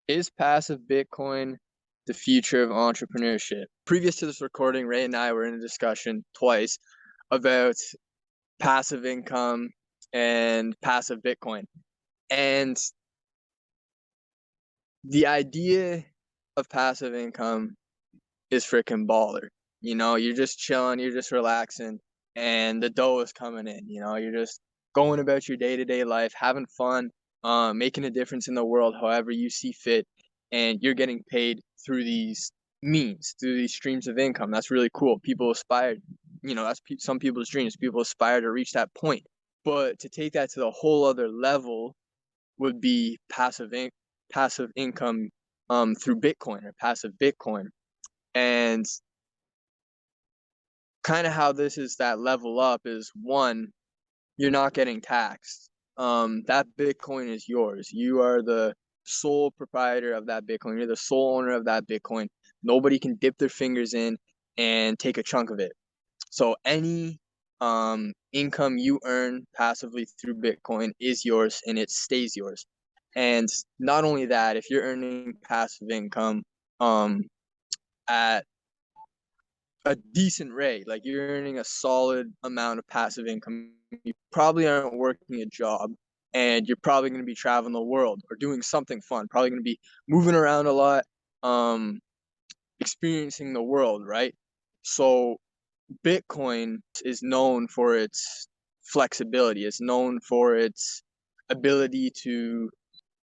Is passive Bitcoin the future of entrepreneurship? Previous to this recording, Ray and I were in a discussion twice about passive income and passive Bitcoin. And the idea of passive income is freaking baller. You're just chilling, you're just relaxing, and the dough is coming in. You're just going about your day to day life, having fun, making a difference in the world however you see fit, and you're getting paid through these means, through these streams of income. That's really cool. People aspire, that's some people's dreams. People aspire to reach that point. But to take that to the whole other level would be passive income through Bitcoin or passive Bitcoin. And kind of how this is that level up is one, you're not getting taxed. That Bitcoin is yours. You are the sole proprietor of that Bitcoin. You're the sole owner of that Bitcoin. Nobody can dip their fingers in and take a chunk of it. So any income you earn passively through Bitcoin is yours and it stays yours. And not only that, if you're earning passive income at a decent rate, like you're earning a solid amount of passive income, you probably aren't working a job and you're probably going to be traveling the world or doing something fun, probably going to be moving around a lot, um, experiencing the world, right? So Bitcoin is known for its flexibility. It's known for its ability to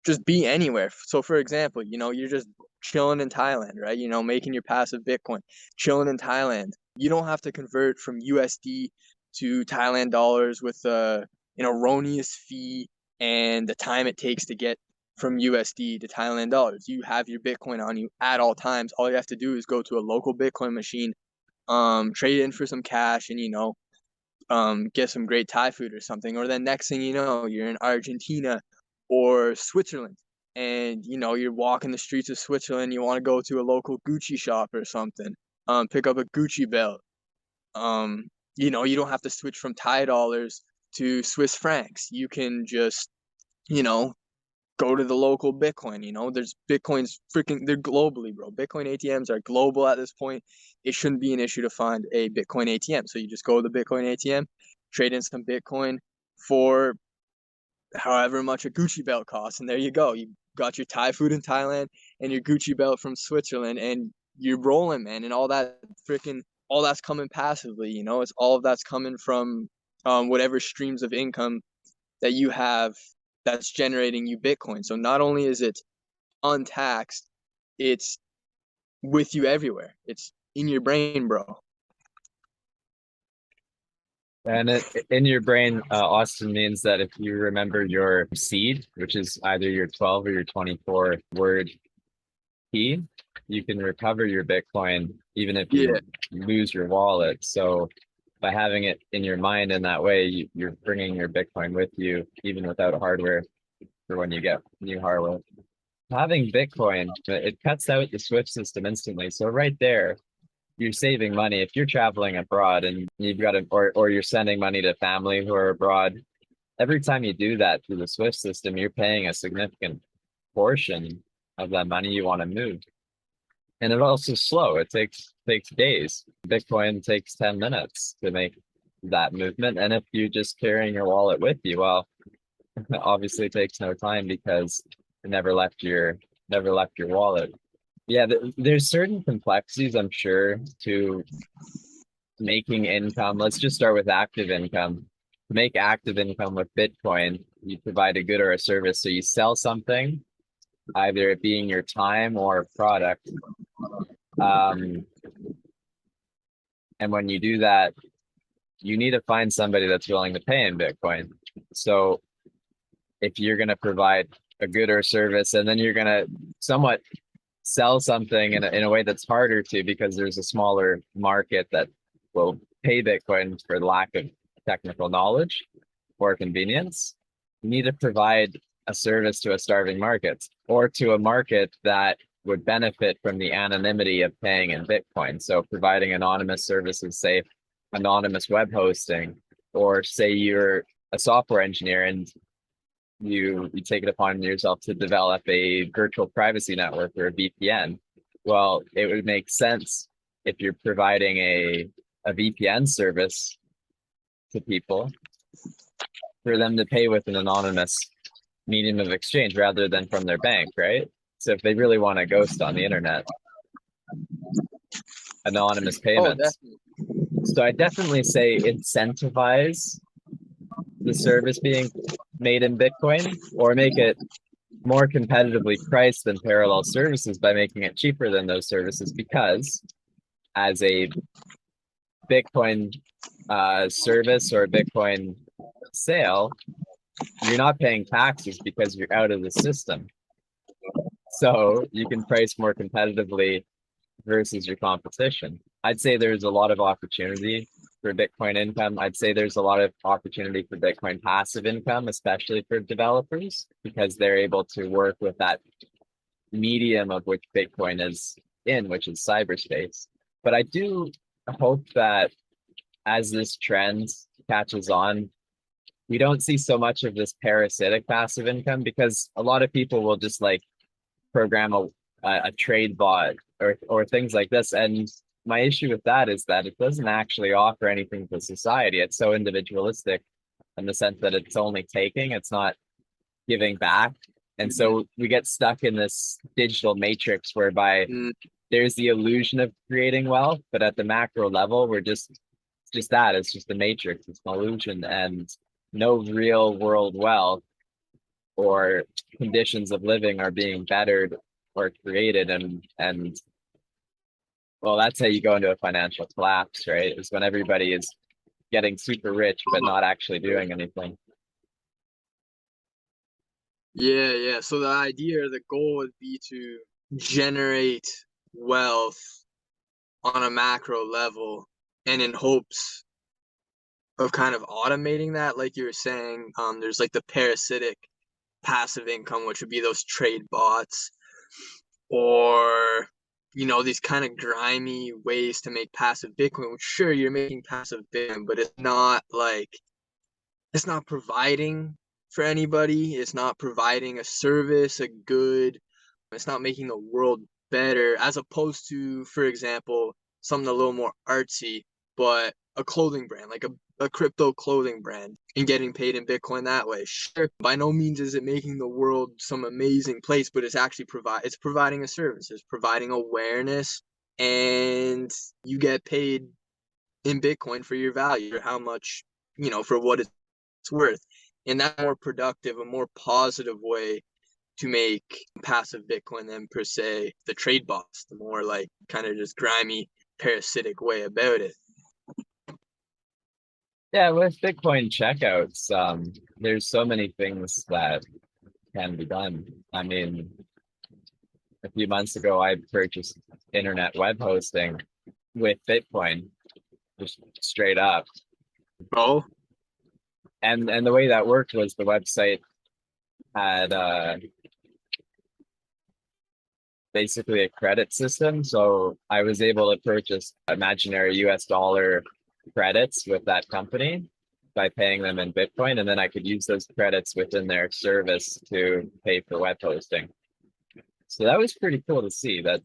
just be anywhere. So for example, you're just chilling in Thailand, right? Making your passive Bitcoin, chilling in Thailand. You don't have to convert from USD to Thailand dollars with an erroneous fee and the time it takes to get from USD to Thailand dollars. You have your Bitcoin on you at all times. All you have to do is go to a local Bitcoin machine, trade in for some cash and get some great Thai food or something. Or then next thing you know, you're in Argentina or Switzerland, and you're walking the streets of Switzerland. You want to go to a local Gucci shop or something, pick up a Gucci belt. You don't have to switch from Thai dollars to Swiss francs. You can just you know go to the local Bitcoin. There's Bitcoins freaking, they're globally, bro. Bitcoin ATMs are global at this point. It shouldn't be an issue to find a Bitcoin ATM. So you just go to the Bitcoin ATM, trade in some Bitcoin for however much a Gucci belt costs, and there you go. You got your Thai food in Thailand and your Gucci belt from Switzerland, and you're rolling, man. And all that's coming passively. It's all of that's coming from whatever streams of income that you have that's generating you Bitcoin. So not only is it untaxed, it's with you everywhere. It's in your brain, bro. And in your brain, Austin means that if you remember your seed, which is either your 12 or your 24 word key, you can recover your Bitcoin even if you Yeah, lose your wallet. So by having it in your mind in that way, you're bringing your Bitcoin with you even without hardware for when you get new hardware. Having Bitcoin, it cuts out the Swift system instantly. So right there, you're saving money if you're traveling abroad and you've got to, or you're sending money to family who are abroad. Every time you do that through the Swift system, you're paying a significant portion of that money you want to move. And it also slow. It takes days. Bitcoin takes 10 minutes to make that movement. And if you're just carrying your wallet with you, well, obviously it takes no time because it never left your wallet. Yeah, there's certain complexities, I'm sure, to making income. Let's just start with active income. To make active income with Bitcoin, you provide a good or a service. So you sell something, either it being your time or a product. Um, and when you do that, you need to find somebody that's willing to pay in Bitcoin. So if you're going to provide a good or service, and then you're going to somewhat sell something in a way that's harder to because there's a smaller market that will pay Bitcoin for lack of technical knowledge or convenience. You need to provide a service to a starving market or to a market that would benefit from the anonymity of paying in Bitcoin. So providing anonymous services, say anonymous web hosting, or say you're a software engineer and you take it upon yourself to develop a virtual privacy network or a VPN. Well, it would make sense if you're providing a VPN service to people for them to pay with an anonymous medium of exchange rather than from their bank, right? So if they really want to ghost on the internet, anonymous Oh, payments. definitely. So I definitely say incentivize the service being made in Bitcoin, or make it more competitively priced than parallel services by making it cheaper than those services, because as a Bitcoin service or a Bitcoin sale, you're not paying taxes because you're out of the system. So you can price more competitively versus your competition. I'd say there's a lot of opportunity for Bitcoin income. I'd say there's a lot of opportunity for Bitcoin passive income, especially for developers, because they're able to work with that medium of which Bitcoin is in, which is cyberspace. But I do hope that as this trend catches on, we don't see so much of this parasitic passive income, because a lot of people will just like program a trade bot or things like this. And my issue with that is that it doesn't actually offer anything to society. It's so individualistic in the sense that it's only taking, it's not giving back. And so we get stuck in this digital matrix whereby Mm, there's the illusion of creating wealth, but at the macro level, we're just that. It's just a matrix, it's an illusion, and no real world wealth or conditions of living are being bettered or created. And well, that's how you go into a financial collapse, right? Is when everybody is getting super rich but not actually doing anything. yeah, yeah. So the idea or the goal would be to generate wealth on a macro level, and in hopes of kind of automating that, like you were saying, there's like the parasitic passive income, which would be those trade bots, or these kind of grimy ways to make passive Bitcoin. Which sure, you're making passive Bitcoin, but it's not providing for anybody. It's not providing a service, a good. It's not making the world better, as opposed to, for example, something a little more artsy, but a clothing brand, like a crypto clothing brand, and getting paid in Bitcoin that way. Sure, by no means is it making the world some amazing place, but it's providing a service, it's providing awareness, and you get paid in Bitcoin for your value, or how much, for what it's worth. And that's more productive, a more positive way to make passive Bitcoin than per se the trade bots, the more like kind of just grimy, parasitic way about it. Yeah, with Bitcoin checkouts, there's so many things that can be done. I mean, a few months ago, I purchased internet web hosting with Bitcoin, just straight up. Oh, And the way that worked was the website had basically a credit system. So I was able to purchase imaginary US dollar credits with that company by paying them in Bitcoin. And then I could use those credits within their service to pay for web hosting. So that was pretty cool to see that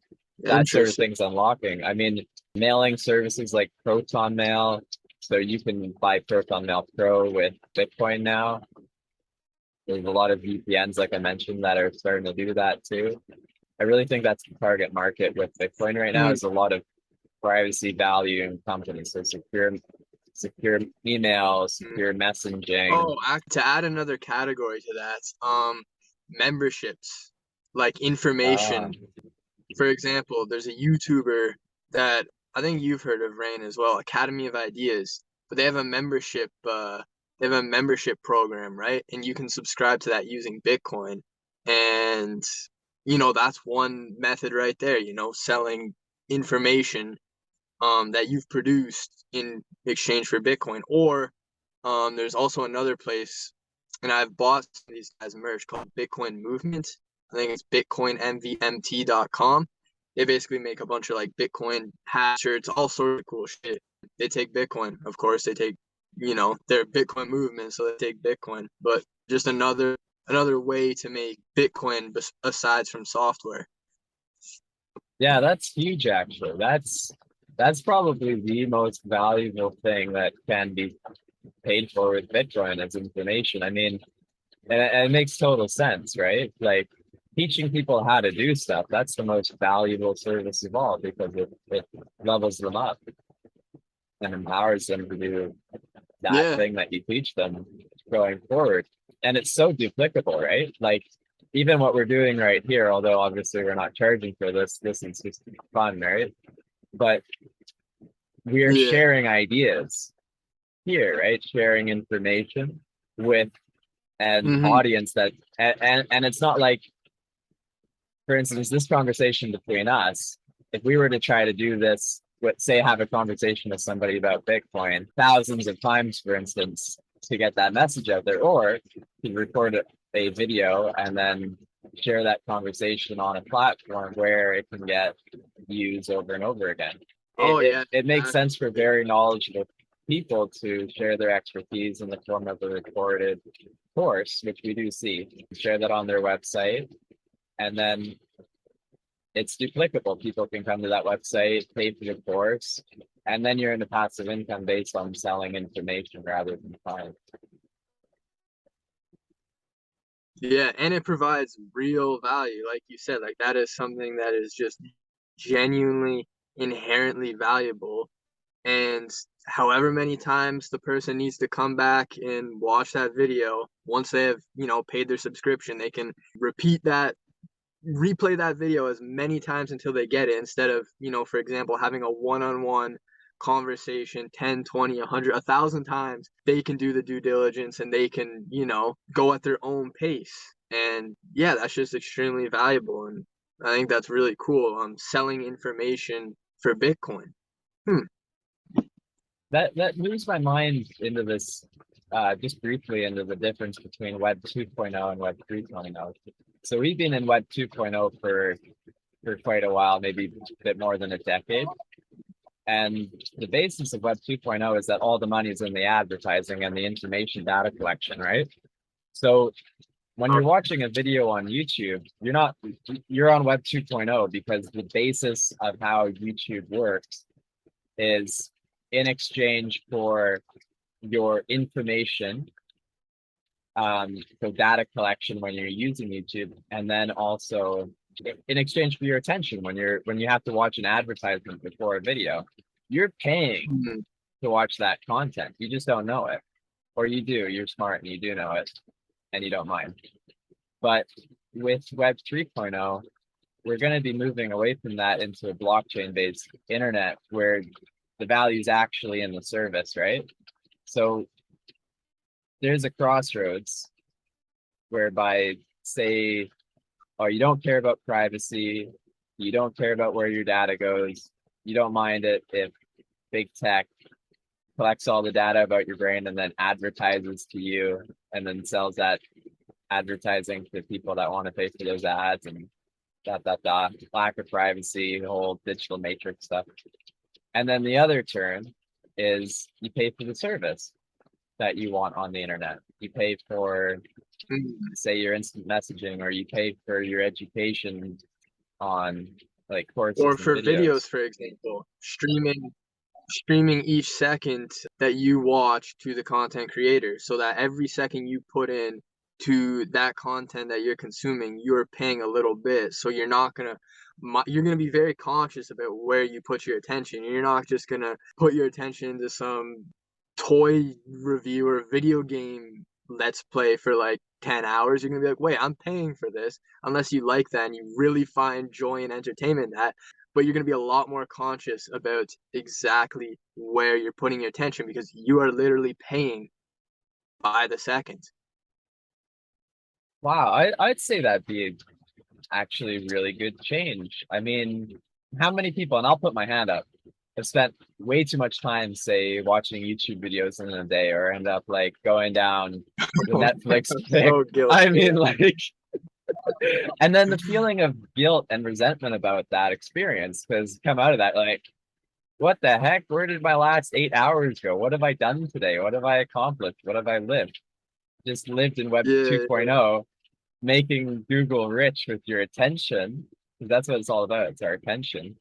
sort of interesting. thing's unlocking. I mean, mailing services like Proton Mail. So you can buy Proton Mail Pro with Bitcoin now. There's a lot of VPNs, like I mentioned, that are starting to do that too. I really think that's the target market with Bitcoin right now, Mm. is a lot of privacy value in companies. So secure email, secure messaging. Oh, to add another category to that, memberships, like Uh, information. For example, there's a YouTuber that I think you've heard of, Rain, as well, Academy of Ideas. But they have a membership program, right? And you can subscribe to that using Bitcoin. And that's one method right there, selling information that you've produced in exchange for Bitcoin. Or there's also another place, and I've bought these guys merch called Bitcoin Movement. I think it's bitcoinmvmt.com. They basically make a bunch of like Bitcoin hat shirts, all sorts of cool shit. They take Bitcoin, of course. They take, they're Bitcoin movement, so they take Bitcoin. But just another another way to make Bitcoin aside from software. Yeah, that's huge actually. That's probably the most valuable thing that can be paid for with Bitcoin as information. I mean, and it makes total sense, right? Like teaching people how to do stuff, that's the most valuable service of all because it levels them up and empowers them to do that Yeah. thing that you teach them going forward. And it's so duplicable, right? Like even what we're doing right here, although obviously we're not charging for this is just fun, right? But we're Yeah. sharing ideas here, right? Sharing information with an Hmm. audience that and it's not like, for instance, this conversation between us, if we were to try to do this, with say have a conversation with somebody about Bitcoin thousands of times, for instance, to get that message out there, or to record a video and then share that conversation on a platform where it can get views over and over again. Oh yeah. It makes Exactly. sense for very knowledgeable people to share their expertise in the form of a recorded course, which we do see, share that on their website, and then it's duplicable. People can come to that website, pay for the course, and then you're in a passive income based on selling information rather than time. Yeah, and it provides real value, like you said. Like that is something that is just genuinely inherently valuable. And however many times the person needs to come back and watch that video, once they have, paid their subscription, they can repeat that, replay that video as many times until they get it, instead of, for example, having a one-on-one conversation 10, 20, 100, 1,000 times. They can do the due diligence and they can, go at their own pace. And yeah, that's just extremely valuable. And I think that's really cool. Selling information for Bitcoin. Hmm. That moves my mind into this just briefly into the difference between Web 2.0 and Web 3.0. So we've been in Web 2.0 for quite a while, maybe a bit more than a decade. And the basis of Web 2.0 is that all the money is in the advertising and the information data collection, right? So when you're watching a video on YouTube, you're on Web 2.0 because the basis of how YouTube works is in exchange for your information, so data collection when you're using YouTube, and then also in exchange for your attention when you have to watch an advertisement before a video, you're paying Hmm. to watch that content. You just don't know it, or you do. You're smart and you do know it, and you don't mind. But with Web 3.0, we're going to be moving away from that into a blockchain-based internet where the value is actually in the service, right? So there's a crossroads whereby, say, oh, you don't care about privacy, you don't care about where your data goes, you don't mind it if big tech collects all the data about your brain and then advertises to you and then sells that advertising to people that want to pay for those ads, and lack of privacy, the whole digital matrix stuff. And then the other turn is you pay for the service that you want on the internet. You pay for, say, your instant messaging, or you pay for your education on like courses Or and for videos. videos, for example, streaming each second that you watch to the content creator, so that every second you put in to that content that you're consuming, you're paying a little bit. So you're gonna be very conscious about where you put your attention. You're not just gonna put your attention into some toy review or video game let's play for like 10 hours. You're gonna be like, wait, I'm paying for this, unless you like that and you really find joy and entertainment in that. But you're going to be a lot more conscious about exactly where you're putting your attention, because you are literally paying by the second. Wow, I'd say that'd be actually really good change. I mean, how many people, and I'll put my hand up, have spent way too much time, say, watching YouTube videos in a day, or end up like going down the Netflix pick. So I guilty. mean, like, and then the feeling of guilt and resentment about that experience, because come out of that, like, what the heck? Where did my last 8 hours go? What have I done today? What have I accomplished? What have I lived? Just lived in Web Yeah, 2.0 making Google rich with your attention, 'cause that's what it's all about. It's our attention.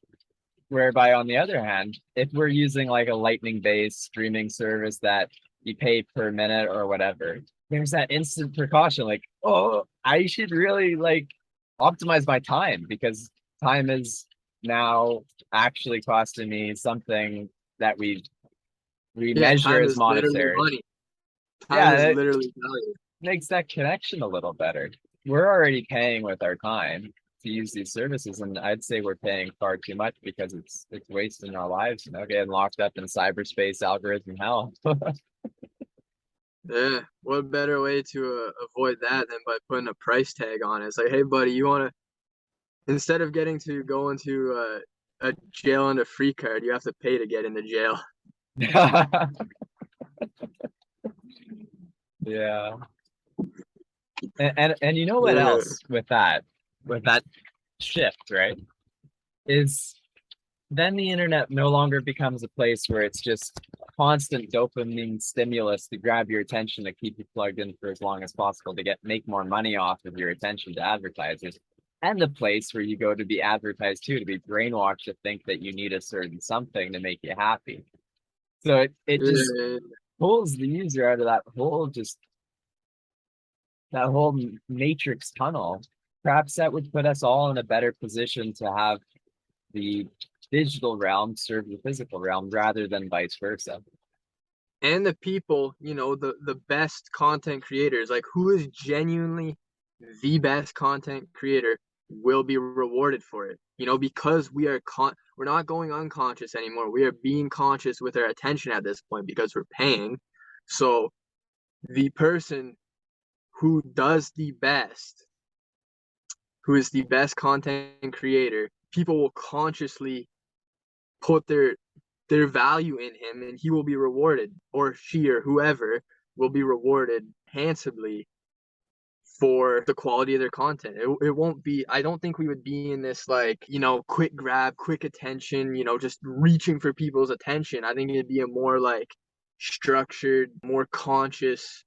Whereby, on the other hand, if we're using like a lightning-based streaming service that you pay per minute or whatever, there's that instant precaution, like, oh, I should really like optimize my time because time is now actually costing me something that we Yeah, measure time as is literally monetary. money. Time Yeah, is it literally value. makes that connection a little better. We're already paying with our time to use these services, and I'd say we're paying far too much because it's wasting our lives, getting locked up in cyberspace algorithm hell. Yeah, what better way to avoid that than by putting a price tag on it? It's like, hey, buddy, you want to, instead of getting to go into a jail and a free card, you have to pay to get into jail. Yeah. And you know what Yeah. else with that shift, right? Is then the internet no longer becomes a place where it's just constant dopamine stimulus to grab your attention to keep you plugged in for as long as possible to make more money off of your attention to advertisers, and the place where you go to be advertised to be brainwashed to think that you need a certain something to make you happy. So it just Yeah. pulls the user out of that whole matrix tunnel. Perhaps that would put us all in a better position to have the digital realm serve the physical realm rather than vice versa. And the people, the best content creators, like who is genuinely the best content creator will be rewarded for it. Because we're not going unconscious anymore. We are being conscious with our attention at this point because we're paying. So the person who does the best, who is the best content creator, people will consciously put their value in him, and he will be rewarded, or she or whoever will be rewarded handsomely for the quality of their content. It won't be, I don't think we would be in this like, quick grab, quick attention, just reaching for people's attention. I think it'd be a more like structured, more conscious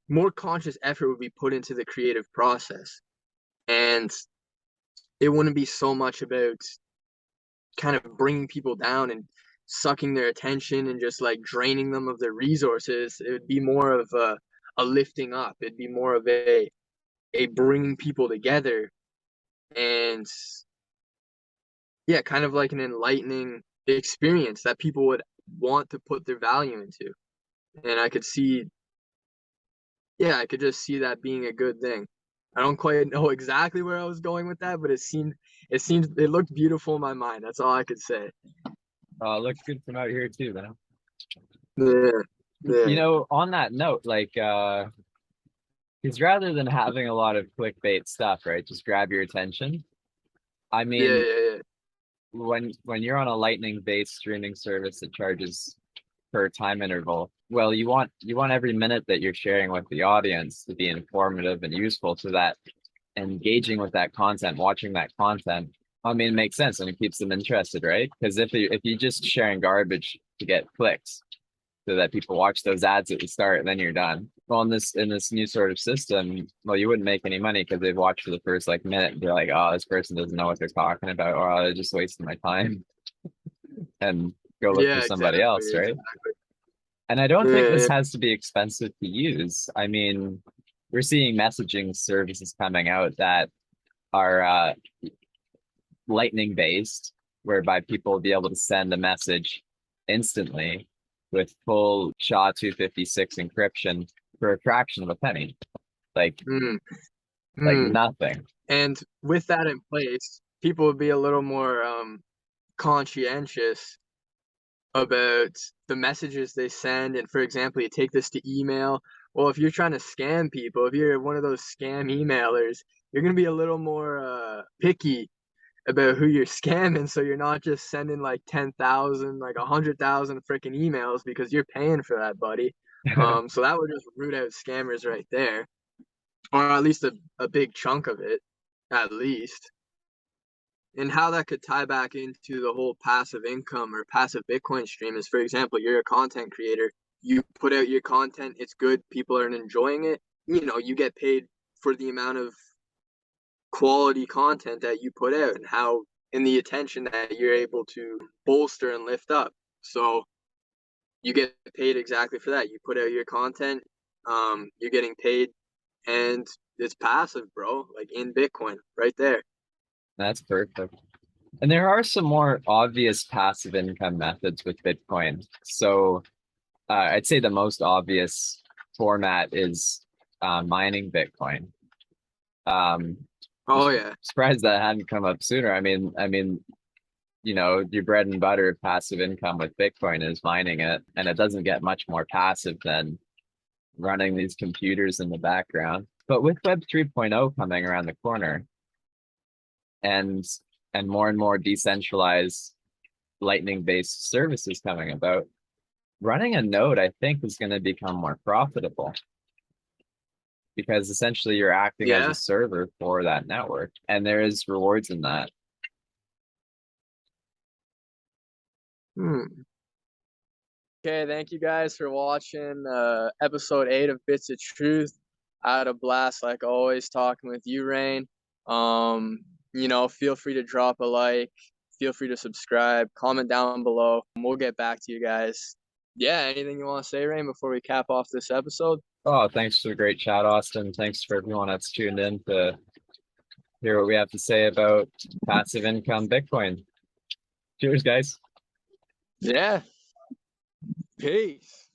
effort would be put into the creative process. And it wouldn't be so much about kind of bringing people down and sucking their attention and just like draining them of their resources. It would be more of a lifting up. It'd be more of a bringing people together, and yeah, kind of like an enlightening experience that people would want to put their value into. And I could just see that being a good thing. I don't quite know exactly where I was going with that, but it looked beautiful in my mind. That's all I could say. Looks good from out here too, man. Yeah, yeah, On that note, like because rather than having a lot of clickbait stuff, right, just grab your attention. I yeah, mean, yeah, yeah. when you're on a lightning based streaming service that charges per time interval, well, you want every minute that you're sharing with the audience to be informative and useful, so that engaging with that content, watching that content, I mean, it makes sense and it keeps them interested, right? Because if you just sharing garbage to get clicks so that people watch those ads at the start and then you're done. Well, in this new sort of system, well, you wouldn't make any money because they've watched for the first like minute and be like, oh, this person doesn't know what they're talking about, or oh, they're just wasting my time and go look for Yeah, somebody else, exactly, right? exactly. And I don't think Yeah, this has to be expensive to use. I mean, we're seeing messaging services coming out that are lightning based, whereby people will be able to send a message instantly with full SHA-256 encryption for a fraction of a penny. Like mm, like mm. nothing. And with that in place, people would be a little more conscientious about the messages they send. And for example, you take this to email. Well, if you're trying to scam people, if you're one of those scam emailers, you're gonna be a little more picky about who you're scamming, so you're not just sending like 10,000, like 100,000 freaking emails because you're paying for that, buddy. So that would just root out scammers right there, or at least a big chunk of it, at least. And how that could tie back into the whole passive income or passive Bitcoin stream is, for example, you're a content creator, you put out your content, it's good, people are enjoying it, you get paid for the amount of quality content that you put out and how and the attention that you're able to bolster and lift up. So you get paid exactly for that. You put out your content, you're getting paid, and it's passive, bro. Like in Bitcoin, right there. That's perfect. And there are some more obvious passive income methods with Bitcoin. So I'd say the most obvious format is mining Bitcoin. Oh yeah, Surprised that hadn't come up sooner. You know, your bread and butter passive income with Bitcoin is mining it, and it doesn't get much more passive than running these computers in the background. But with Web 3.0 coming around the corner, and more decentralized Lightning-based services coming about, running a node, I think, is going to become more profitable because essentially you're acting as yeah. a server for that network, and there is rewards in that. Okay, thank you guys for watching episode 8 of Bits of Truth. I had a blast like always talking with you, Rain. Feel free to drop a like, feel free to subscribe, comment down below. We'll get back to you guys. Yeah, anything you want to say, Rain, before we cap off this episode? Oh, thanks for the great chat, Austin. Thanks for everyone that's tuned in to hear what we have to say about passive income Bitcoin. Cheers, guys. Yeah. Peace.